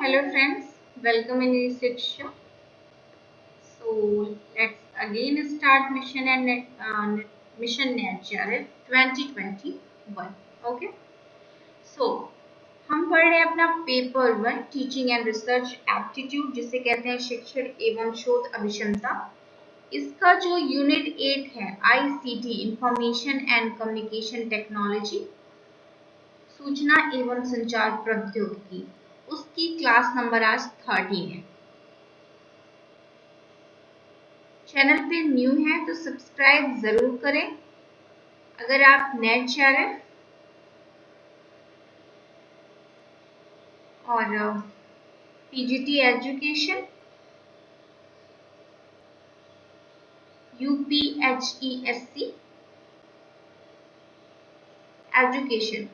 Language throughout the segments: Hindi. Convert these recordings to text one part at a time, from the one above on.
Hello friends, welcome in this section. So let's again start mission net JRF 2021. Okay. So हम पढ़ रहे हैं अपना paper 1 teaching and research aptitude जिसे कहते हैं शिक्षण एवं शोध अभिक्षमता। इसका जो यूनिट 8 है ICT information and communication technology सूचना एवं संचार प्रौद्योगिकी उसकी क्लास नंबर आज 13 है। चैनल पे न्यू है तो सब्सक्राइब जरूर करें। अगर आप नेट JRF और PGT एजुकेशन UPHESC एजुकेशन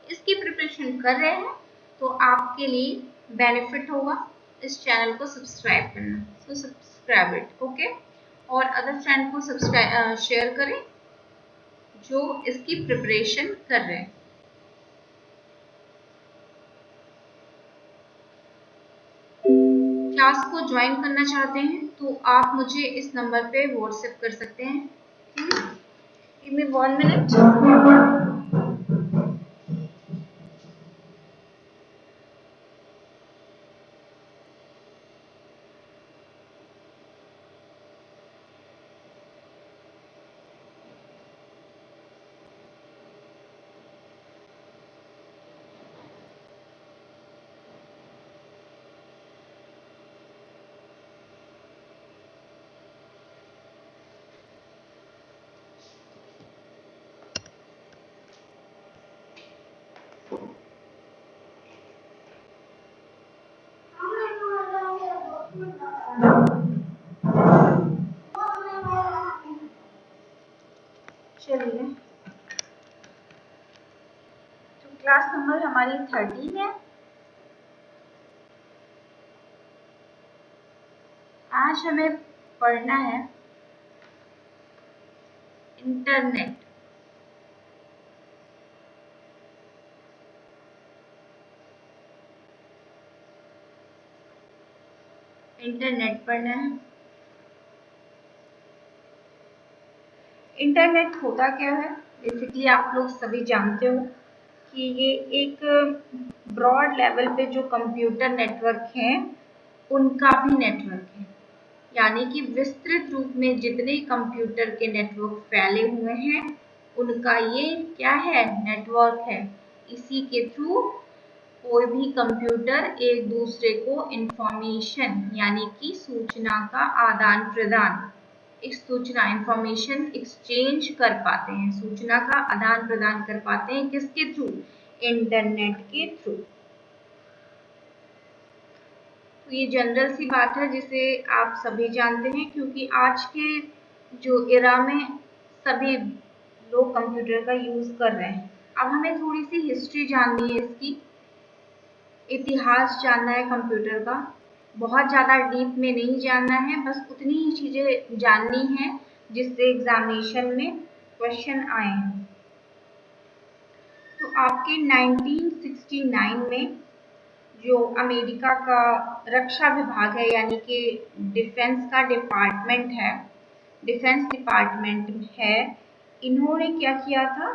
इसकी प्रिपरेशन कर रहे हैं तो आपके लिए बेनिफिट होगा इस चैनल को सब्सक्राइब करना। सो सब्सक्राइब इट ओके और अदर फ्रेंड को सब्सक्राइब शेयर करें जो इसकी प्रिपरेशन कर रहे हैं। क्लास को ज्वाइन करना चाहते हैं तो आप मुझे इस नंबर पे व्हाट्सएप कर सकते हैं। Give me 1 minute. चलिए तो क्लास नंबर हमारी 13 है। आज हमें पढ़ना है इंटरनेट। इंटरनेट पढ़ना है। इंटरनेट होता क्या है? बेसिकली आप लोग सभी जानते हो कि ये एक ब्रॉड लेवल पे जो कंप्यूटर नेटवर्क हैं उनका भी नेटवर्क है, यानी कि विस्तृत रूप में जितने कंप्यूटर के नेटवर्क फैले हुए हैं उनका ये क्या है? नेटवर्क है। इसी के थ्रू कोई भी कंप्यूटर एक दूसरे को इंफॉर्मेशन यानी कि सूचना का आदान प्रदान एक सूचना इंफॉर्मेशन एक्सचेंज कर पाते हैं, सूचना का आदान प्रदान कर पाते हैं। किसके थ्रू? इंटरनेट के थ्रू। तो ये जनरल सी बात है जिसे आप सभी जानते हैं क्योंकि आज के जो एरा में सभी लोग कंप्यूटर का यूज कर रहे हैं। अब हमें थोड़ी सी हिस्ट्री जाननी है, इसकी इतिहास जानना है कंप्यूटर का। बहुत ज़्यादा डीप में नहीं जानना है, बस उतनी ही चीज़ें जाननी है जिससे एग्जामिनेशन में क्वेश्चन आए हैं। तो आपके 1969 में जो अमेरिका का रक्षा विभाग है यानी कि डिफेंस का डिपार्टमेंट है, डिफेंस डिपार्टमेंट है, इन्होंने क्या किया था?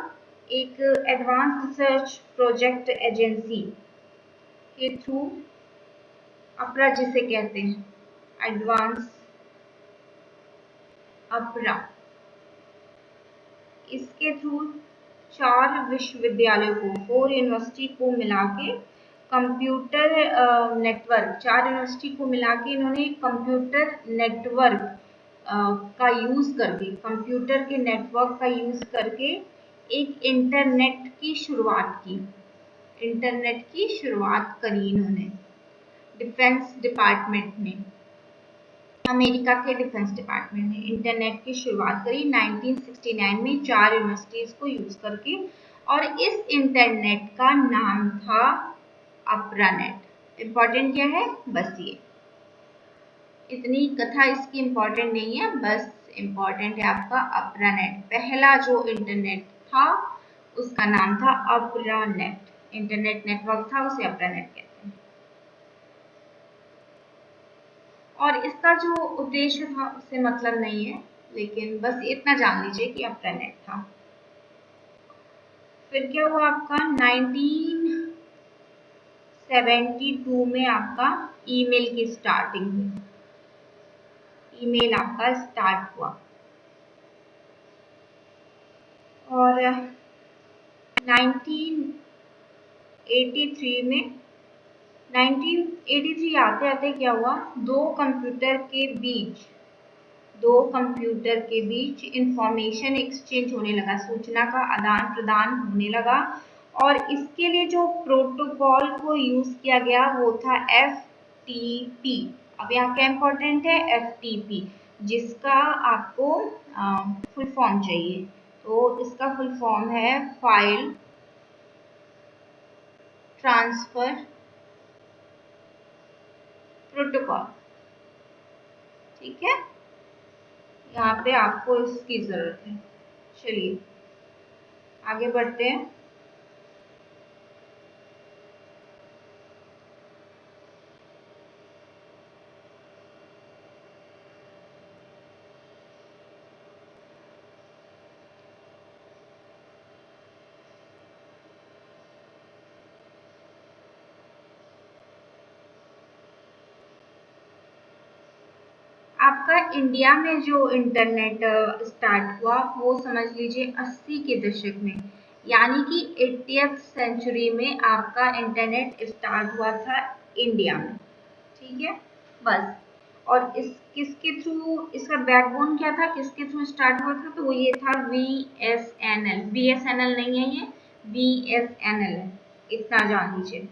एक एडवांस रिसर्च प्रोजेक्ट एजेंसी के थ्रू अपरा जिसे कहते हैं एडवांस अपरा, इसके थ्रू 4 विश्वविद्यालयों को 4 यूनिवर्सिटी को मिला के कंप्यूटर नेटवर्क 4 यूनिवर्सिटी को मिला के इन्होंने कंप्यूटर नेटवर्क का यूज करके कंप्यूटर के नेटवर्क का यूज करके एक इंटरनेट की शुरुआत की। इंटरनेट की शुरुआत करी इन्होंने डिफेंस डिपार्टमेंट ने, अमेरिका के डिफेंस डिपार्टमेंट ने इंटरनेट की शुरुआत करी 1969 में 4 यूनिवर्सिटीज को यूज करके और इस इंटरनेट का नाम था अप्रानेट। इम्पोर्टेंट क्या है? बस ये इतनी कथा इसकी इम्पोर्टेंट नहीं है, बस इम्पोर्टेंट है आपका अप्रानेट। पहला जो इंटरनेट था उसका नाम था अप्रानेट, इंटरनेट नेटवर्क था उसे अप्रानेट कहते हैं। और इसका जो उद्देश्य था उससे मतलब नहीं है, लेकिन बस इतना जान लीजिए कि अप्टानेट था। फिर क्या हुआ आपका 1972 में आपका ईमेल की स्टार्टिंग हुई, ईमेल आपका स्टार्ट हुआ। और 1983 में 1983 आते आते क्या हुआ, दो कंप्यूटर के बीच इंफॉर्मेशन एक्सचेंज होने लगा, सूचना का आदान प्रदान होने लगा। और इसके लिए जो प्रोटोकॉल को यूज किया गया वो था FTP। अब यहाँ क्या इंपॉर्टेंट है, FTP, जिसका आपको फुल फॉर्म चाहिए। तो इसका फुल फॉर्म है फाइल ट्रांसफर प्रोटोकॉल। ठीक है, यहाँ पे आपको इसकी जरूरत है। चलिए आगे बढ़ते हैं। आपका इंडिया में जो इंटरनेट स्टार्ट हुआ वो समझ लीजिए 80 के दशक में, यानी कि 80th सेंचुरी में आपका इंटरनेट स्टार्ट हुआ था इंडिया में। ठीक है, बस। और इस किसके थ्रू, इसका बैकबोन क्या था, किसके थ्रू स्टार्ट हुआ था, तो वो ये था VSNL। BSNL नहीं है ये, VSNL है, इतना जान लीजिए।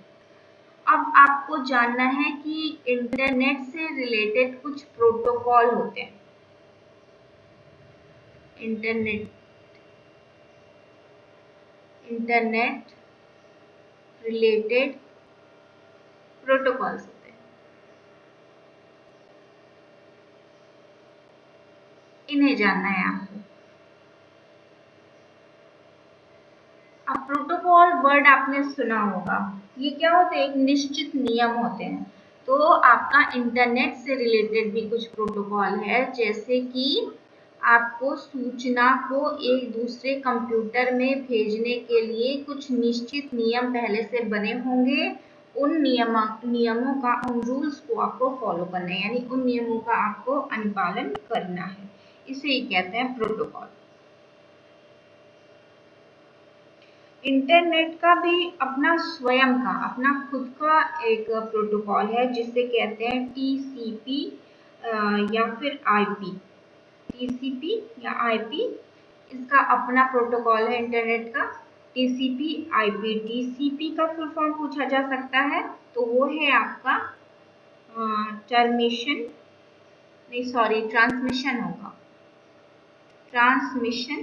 अब आपको जानना है कि इंटरनेट से रिलेटेड कुछ प्रोटोकॉल होते हैं। इंटरनेट इंटरनेट रिलेटेड प्रोटोकॉल्स होते हैं, इन्हें जानना है आपको। अब प्रोटोकॉल वर्ड आपने सुना होगा, ये क्या होते हैं, एक निश्चित नियम होते हैं। तो आपका इंटरनेट से रिलेटेड भी कुछ प्रोटोकॉल है, जैसे कि आपको सूचना को एक दूसरे कंप्यूटर में भेजने के लिए कुछ निश्चित नियम पहले से बने होंगे। उन नियमों का, उन रूल्स को आपको फॉलो करना है, यानी उन नियमों का आपको अनुपालन करना है। इसे ही कहते हैं प्रोटोकॉल। इंटरनेट का भी अपना स्वयं का, अपना खुद का एक प्रोटोकॉल है, जिसे कहते हैं TCP या फिर IP। TCP या IP, इसका अपना प्रोटोकॉल है इंटरनेट का, TCP IP। TCP का फुल फॉर्म पूछा जा सकता है, तो वो है आपका ट्रांसमिशन होगा, ट्रांसमिशन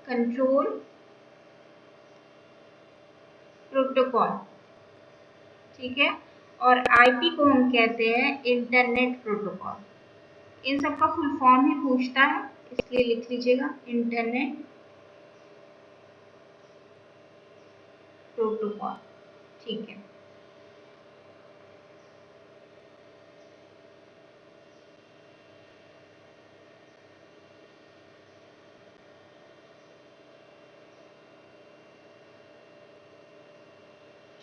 कंट्रोल प्रोटोकॉल। ठीक है, और IP को हम कहते हैं इंटरनेट प्रोटोकॉल। इन सब का फुल फॉर्म ही पूछता है, इसलिए लिख लीजिएगा इंटरनेट प्रोटोकॉल। ठीक है,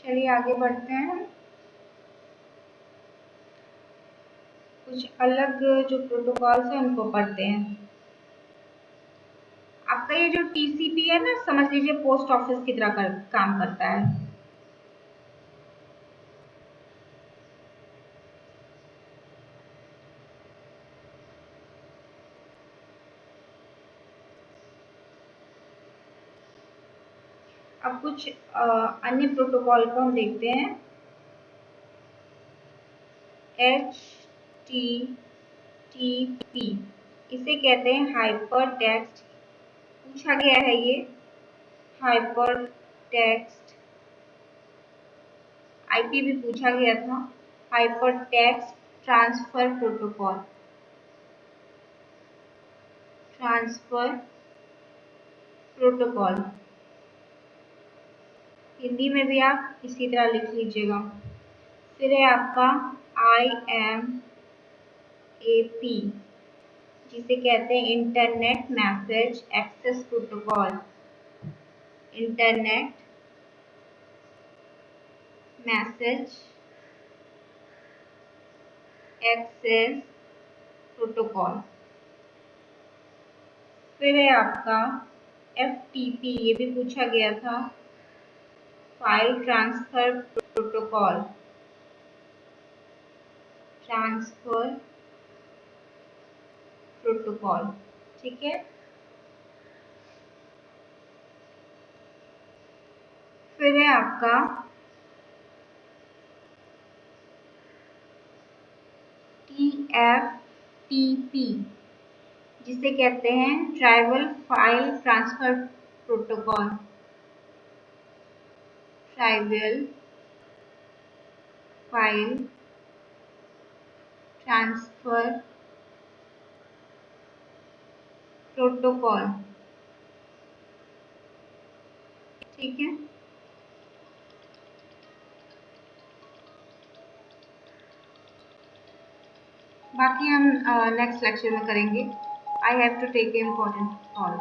चलिए आगे बढ़ते हैं। कुछ अलग जो प्रोटोकॉल्स हैं उनको पढ़ते हैं। आपका ये जो TCP है ना, समझ लीजिए पोस्ट ऑफिस की तरह काम करता है। अब कुछ अन्य प्रोटोकॉल को हम देखते हैं। HTTP, इसे कहते हैं हाइपर टेक्स्ट, पूछा गया है ये हाइपर टेक्स्ट। IP भी पूछा गया था, hyper text transfer protocol, transfer protocol. Hindi में भी आप इसी तरह लिख लीजिएगा, फिर है आपका IMAP, जिसे कहते हैं internet message access protocol. Internet message access protocol. फिर है आपका FTP, ये भी पूछा गया था, file transfer protocol. Transfer protocol, ठीक है। फिर है आपका TFTP, जिसे कहते हैं trivial file transfer protocol. Trivial file transfer protocol, ठीक है। बाकी हम नेक्स्ट लेक्चर में करेंगे। I have to take a important call.